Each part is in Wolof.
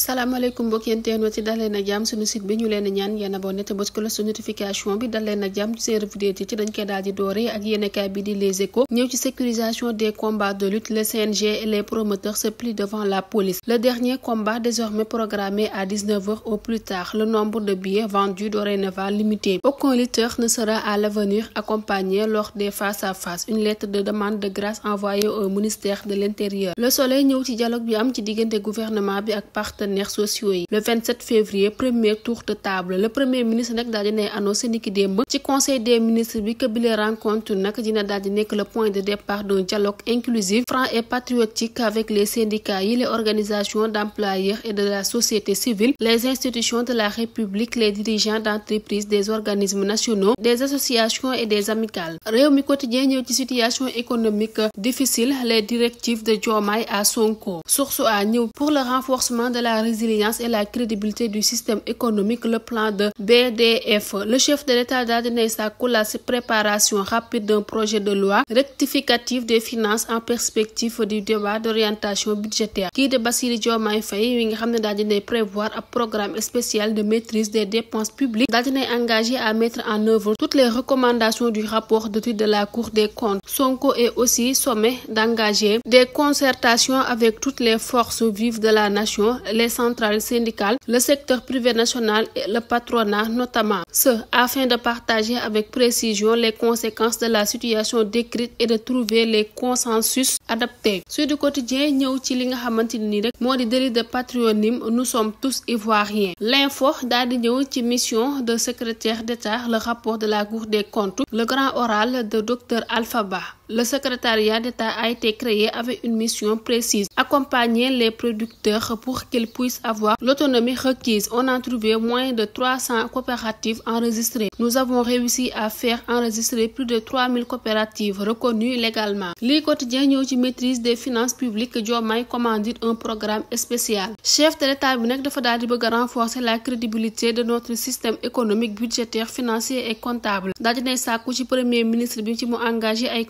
salaamaaleykum mbokki internet ci daleen ak jàmm suñu site bi ñu leen ñaan yéen abonné te bës ko la su notification bi daleen ak jàmm ci seen revue des titres dañ koy daal di doore ak yéenekaay bi di Les Échos ñëw ci sécurisation des combats de lutte. Le CNG et les promoteurs se plient devant la police. Le dernier combat désormais programmé à 19h au plus tard. Le nombre de billets vendus dorénavant limité. Aucun lutteur ne sera à l'avenir accompagné lors des face à face. Une lettre de demande de grâce envoyée au ministère de l'Intérieur. Le Soleil ñëw ci dialogue bi am ci diggante gouvernement bi ak partenaires sociaux yi. Le 27 février premier tour de table. Le premier ministre nag daal dinay annoncé niki démb ci conseil des ministres bi que bile rencontre nag dina daal di nekk le point de départ d'un dialogue inclusif, franc et patriotique avec les syndicats yi, les organisations d'employeurs et de la société civile, les institutions de la République, les dirigeants d'entreprises, des organismes nationaux, des associations et des amicales. Rewmi Quotidien ñëw ci situation économique difficile, les directives de Diomaye à Sonko. Source A ñëw pour le renforcement de la résilience et la crédibilité du système économique, le plan de BDF. Le chef de l'État daal dinay sàkku la préparation rapide d'un projet de loi rectificatif des finances en perspective du débat d'orientation budgétaire. Kii de Bassirou Diomaye Faye wi nga xam ne daal dinay prévoir un programme spécial de maîtrise des dépenses publiques, daal dinay engagé à mettre en œuvre toutes les recommandations du rapport d'étude de la Cour des comptes. Sonko est aussi sommé d'engager des concertations avec toutes les forces vives de la nation, les centrales syndicales, le secteur privé national et le patronat notamment, afin de partager avec précision les conséquences de la situation décrite et de trouver les consensus adaptés. Sud Quotidien ñëw ci li nga xamante ni rek moo di délit de patronyme, nous sommes tous ivoiriens. L'info daal di ñëw ci mission de secrétaire d'État, le rapport de la Cour des comptes, le grand oral de Dr Alpha Ba. Le secrétariat d'État a été créé avec une mission précise, accompagner les producteurs pour qu'ils puissent avoir l'autonomie requise. On a trouvé moins de 300 coopératives enregistrées. Nous avons réussi à faire enregistrer plus de 3000 coopératives reconnues légalement. Li Quotidien ñëw ci maîtrise des finances publiques, Diomaye commandite un programme spécial. Chef de l'État bi nag dafa daal di bëgg a renforcer la crédibilité de notre système économique, budgétaire, financier et comptable. Daal dinay sàkku ci premier ministre bi ci mu engagé ay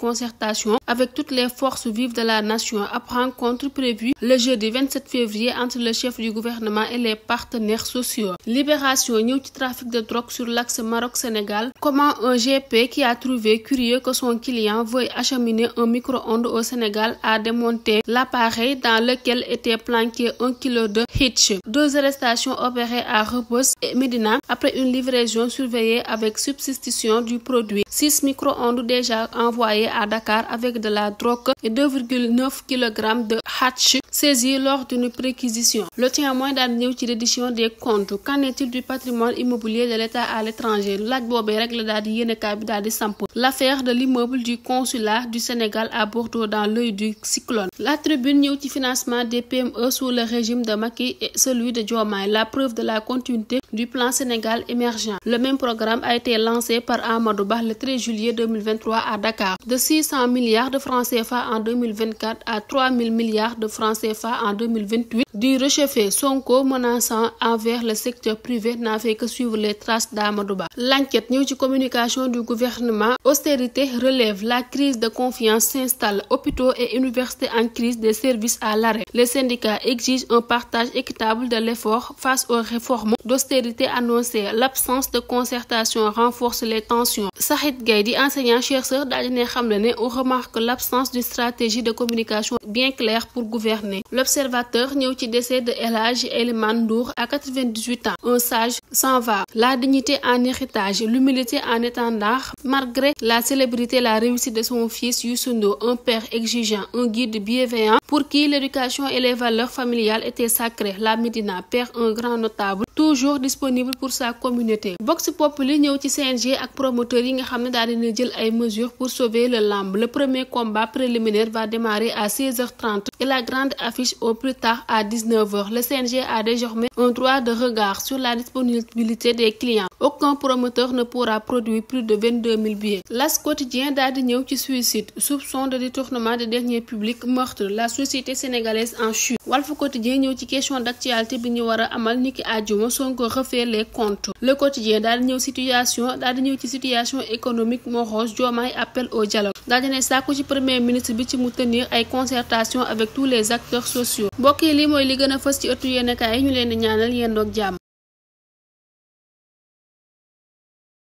avec toutes les forces vives de la nation. Après rencontre prévue le jeudi 27 février entre le chef du gouvernement et les partenaires sociaux. Libération ñëw ci trafic de drogue sur l'axe Maroc-Sénégal. Comment un GP qui a trouvé curieux que son client veuille acheminer un micro-ondes au Sénégal a démonté l'appareil dans lequel était planqué 1 kilo de hitch. 2 arrestations opérées à Rebeuss et Médina après une livraison surveillée avec substitution du produit. 6 micro-ondes déjà envoyés à Dakar avec de la drogue et 2,9 kg de hatch saisis lors d'une perquisition. Le Témoin daal ñëw ci reddition des comptes. Qu'en est-il du patrimoine immobilier de l'État à l'étranger? Laaj boobee rek la daal di yéenekaay bi daal di samp. L'affaire de l'immeuble du consulat du Sénégal à Bordeaux dans l'œil du cyclone. La Tribune ñëw ci financement des PME sous le régime de Macky et celui de Diomaye, la preuve de la continuité du plan Sénégal émergent. Le même programme a été lancé par Amadou Ba le 13 juillet 2023 à Dakar. De 600 milliards de francs CFA en 2024 à 3000 milliards de francs CFA en 2028. Du réchauffé, Sonko menaçant envers le secteur privé n'a fait que suivre les traces d'Amadou Ba. L'enquête ñëw ci communication du gouvernement. Austérité relève, la crise de confiance s'installe. Hôpitaux et universités en crise, des services à l'arrêt. Les syndicats exigent un partage équitable de l'effort face aux réformes d'austérité annoncées. L'absence de concertation renforce les tensions. Sahid Gaye di enseignant-chercheur daal di xam ne on remarque l'absence d'une stratégie de communication bien claire pour gouverner. L'Observateur ñëw ci décès de El Hadji Elimane Ndour à 98 ans. Un sage s'en va. La dignité en héritage, l'humilité en étendard. Malgré la célébrité, la réussite de son fils Youssou Ndour, un père exigeant, un guide bienveillant pour qui l'éducation et les valeurs familiales étaient sacrées. La Médina perd un grand notable, toujours disponible pour sa communauté. Vox Populi ñëw ci CNG ak promoteurs yi nga xam ne daal dina jël ay mesures pour sauver le lamb. Le premier combat préliminaire va démarrer à 16h30 et la grande affiche au plus tard à 19h. Le CNG a désormais un droit de regard sur la disponibilité des clients. Aucun promoteur ne pourra produire plus de 22 000 billets. L'As Quotidien daal di ñëw ci suicide, soupçon de détournement de deniers publics, meurtre, la société sénégalaise en chute. Walf Quotidien ñëw ci question d'actualité bi ñu war a amal niki àjjuma. Sonko refaire les comptes. Le quotidien daal di ñëw ci situation économique morose. Diomaye appel au dialogue daal di ne sàkku ci premier ministre bi ci mu tenir ay concertation avec tous les acteurs sociaux. mbokk yi lii mooy li gën a fës ci ëttu yéenekaay yi ñu leen di ñaanal yendoog jàmm.